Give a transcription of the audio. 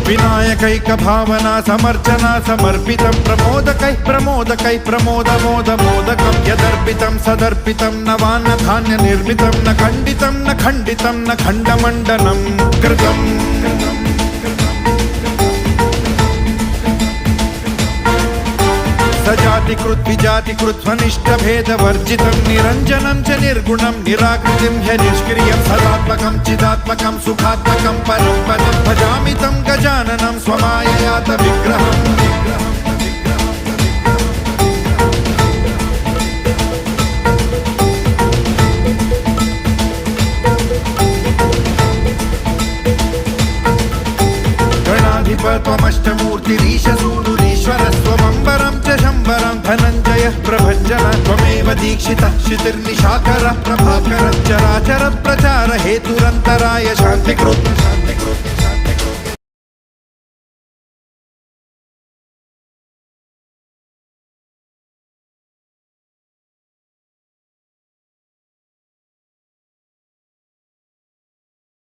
विनायकैक भावना समर्चना समर्पितं प्रमोदकै प्रमोदकै प्रमोदमोदमोदकं यदर्पितं सदर्पितं नवान्न धान्य निर्मितं न खण्डितं न खण्डितं न खण्डमण्डनं कृतम् सजातिकृत विजातिकृत स्वनिष्ठभेदवर्जितं निरञ्जनं च निर्गुणं निराकृतिं ह्य निष्क्रियं सदात्मकं चिदात्मकं सुखात्मकं परं पदं भजामि तं गजाननं स्वमाययात विग्रहम् त्वमष्टमूर्तिरीशसूनुरीश्वरस्त्वमम्बरं च शम्बरं धनञ्जयः प्रभञ्जन त्वमेव दीक्षितः शितिर्निशाकरः प्रभाकरः चराचर प्रचार हेतुरन्तराय शान्तिकृत्